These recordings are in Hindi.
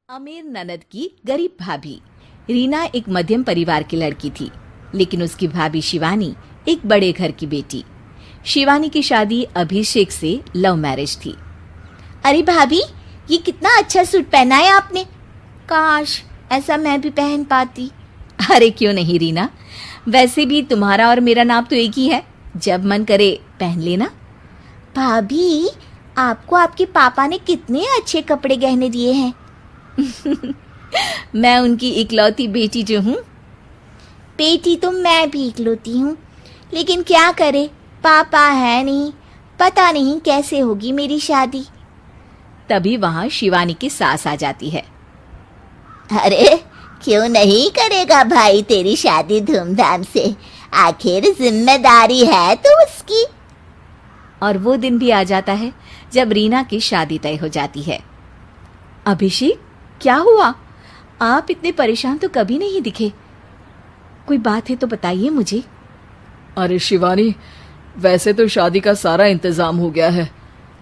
अमीर ननद की गरीब भाभी। रीना एक मध्यम परिवार की लड़की थी, लेकिन उसकी भाभी शिवानी एक बड़े घर की बेटी। शिवानी की शादी अभिषेक से लव मैरिज थी। अरे भाभी, ये कितना अच्छा सूट पहना है आपने। काश ऐसा मैं भी पहन पाती। अरे क्यों नहीं रीना, वैसे भी तुम्हारा और मेरा नाम तो एक ही है, जब मन करे पहन लेना। भाभी, आपको आपके पापा ने कितने अच्छे कपड़े गहने दिए हैं। मैं उनकी इकलौती बेटी जो हूँ। बेटी तो मैं भी इकलौती हूँ, लेकिन क्या करे, पापा है नहीं। पता नहीं कैसे होगी मेरी शादी। तभी वहाँ शिवानी की सास आ जाती है। अरे क्यों नहीं करेगा भाई तेरी शादी धूमधाम से, आखिर जिम्मेदारी है तो उसकी। और वो दिन भी आ जाता है जब रीना की शादी तय हो जाती है। अभिषेक, क्या हुआ? आप इतने परेशान तो कभी नहीं दिखे। कोई बात है तो बताइए मुझे। अरे शिवानी, वैसे तो शादी का सारा इंतजाम हो गया है,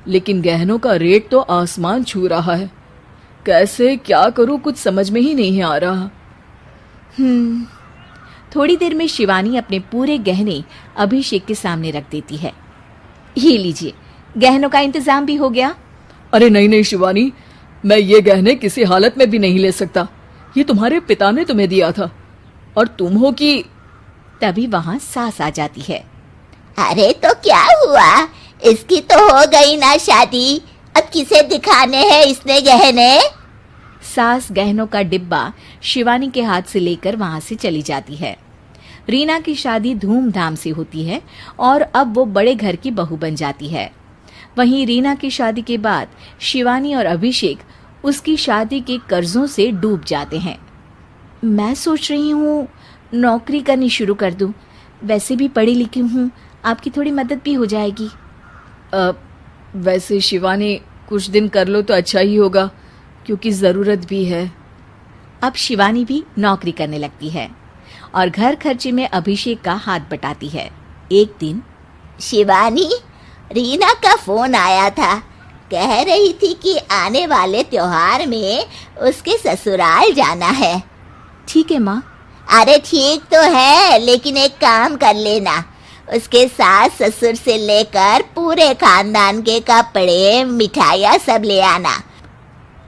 लेकिन गहनों का रेट तो आसमान छू रहा है। कैसे क्या करूं, कुछ समझ में ही नहीं आ रहा। थोड़ी देर में शिवानी अपने पूरे गहने अभिषेक के सामने रख देती है। ये लीजिए, गहनों का इंतजाम भी हो गया। अरे नहीं नहीं शिवानी, मैं ये गहने किसी हालत में भी नहीं ले सकता। ये तुम्हारे पिता ने तुम्हें दिया था, और तुम हो कि। तभी वहां सास आ जाती है। अरे तो क्या हुआ, इसकी तो हो गई ना शादी, अब किसे दिखाने हैं इसने गहने। सास गहनों का डिब्बा शिवानी के हाथ से लेकर वहां से चली जाती है। रीना की शादी धूमधाम से होती है और अब वो बड़े घर की बहू बन जाती है। वहीं रीना की शादी के बाद शिवानी और अभिषेक उसकी शादी के कर्जों से डूब जाते हैं। मैं सोच रही हूँ नौकरी करनी शुरू कर दूँ, वैसे भी पढ़ी लिखी हूँ, आपकी थोड़ी मदद भी हो जाएगी। वैसे शिवानी, कुछ दिन कर लो तो अच्छा ही होगा, क्योंकि ज़रूरत भी है। अब शिवानी भी नौकरी करने लगती है और घर खर्चे में अभिषेक का हाथ बटाती है। एक दिन शिवानी, रीना का फोन आया था, कह रही थी कि आने वाले त्योहार में उसके ससुराल जाना है। ठीक है माँ। अरे ठीक तो है, लेकिन एक काम कर लेना, उसके सास ससुर से लेकर पूरे खानदान के कपड़े मिठाइयाँ सब ले आना,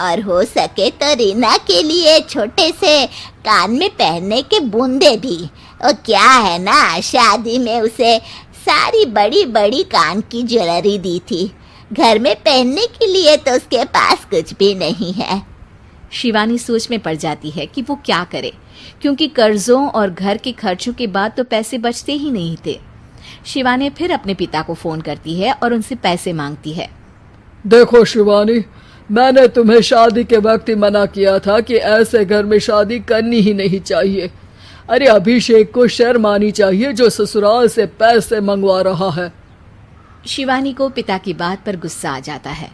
और हो सके तो रीना के लिए छोटे से कान में पहनने के बूंदे भी। और क्या है ना, शादी में उसे सारी बड़ी बड़ी कान की ज्वेलरी दी थी, घर में पहनने के लिए तो उसके पास कुछ भी नहीं है। शिवानी सोच में पड़ जाती है कि वो क्या करे, क्योंकि कर्जों और घर के खर्चों के बाद तो पैसे बचते ही नहीं थे। शिवानी फिर अपने पिता को फोन करती है और उनसे पैसे मांगती है। देखो शिवानी, मैंने तुम्हें शादी के वक्त ही मना किया था कि ऐसे घर में शादी करनी ही नहीं चाहिए। अरे अभिषेक को शर्म आनी चाहिए जो ससुराल से पैसे मंगवा रहा है। शिवानी को पिता की बात पर गुस्सा आ जाता है।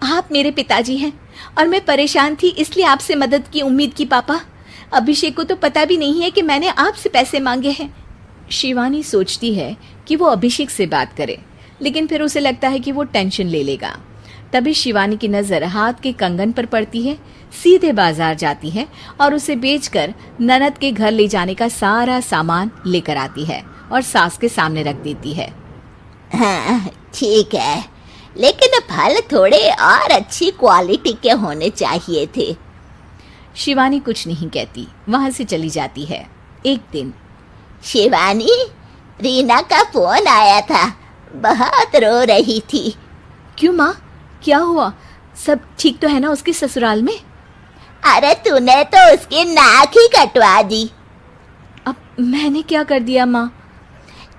आप मेरे पिताजी हैं और मैं परेशान थी, इसलिए आपसे मदद की उम्मीद की पापा। अभिषेक को तो पता भी नहीं है कि मैंने आपसे पैसे मांगे हैं। शिवानी सोचती है कि वो अभिषेक से बात करे, लेकिन फिर उसे लगता है कि वो टेंशन ले लेगा। तभी शिवानी की नज़र हाथ के कंगन पर पड़ती है। सीधे बाजार जाती है और उसे बेचकर ननद के घर ले जाने का सारा सामान लेकर आती है और सास के सामने रख देती है। हाँ ठीक है, लेकिन फल थोड़े और अच्छी क्वालिटी के होने चाहिए थे। शिवानी कुछ नहीं कहती, वहां से चली जाती है। एक दिन शिवानी, रीना का फोन आया था, बहुत रो रही थी। क्यों माँ, क्या हुआ? सब ठीक तो है ना उसके ससुराल में? अरे तूने तो उसकी नाक ही कटवा दी। अब मैंने क्या कर दिया माँ?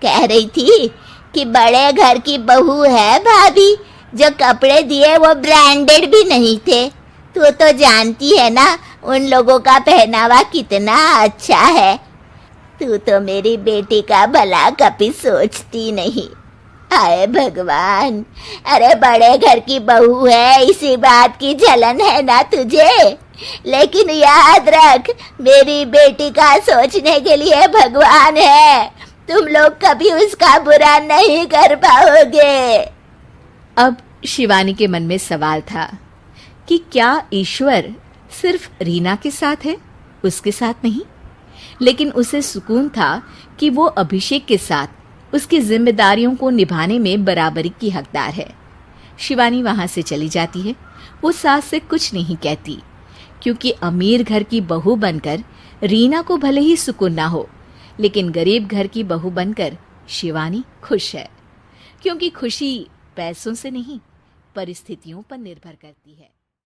कह रही थी कि बड़े घर की बहू है भाभी, जो कपड़े दिए वो ब्रांडेड भी नहीं थे। तू तो जानती है ना उन लोगों का पहनावा कितना अच्छा है। तू तो मेरी बेटी का भला कभी सोचती नहीं। हाय भगवान, अरे बड़े घर की बहू है, इसी बात की जलन है ना तुझे, लेकिन याद रख, मेरी बेटी का सोचने के लिए भगवान है। तुम लोग कभी उसका बुरा नहीं कर पाओगे। अब शिवानी के मन में सवाल था कि क्या ईश्वर सिर्फ रीना के साथ है, उसके साथ नहीं। लेकिन उसे सुकून था कि वो अभिषेक के साथ उसकी जिम्मेदारियों को निभाने में बराबरी की हकदार है। शिवानी वहां से चली जाती है। वो सास से कुछ नहीं कहती, क्योंकि अमीर घर की बहू बनकर रीना को भले ही सुकून ना हो, लेकिन गरीब घर की बहू बनकर शिवानी खुश है, क्योंकि खुशी पैसों से नहीं परिस्थितियों पर निर्भर करती है।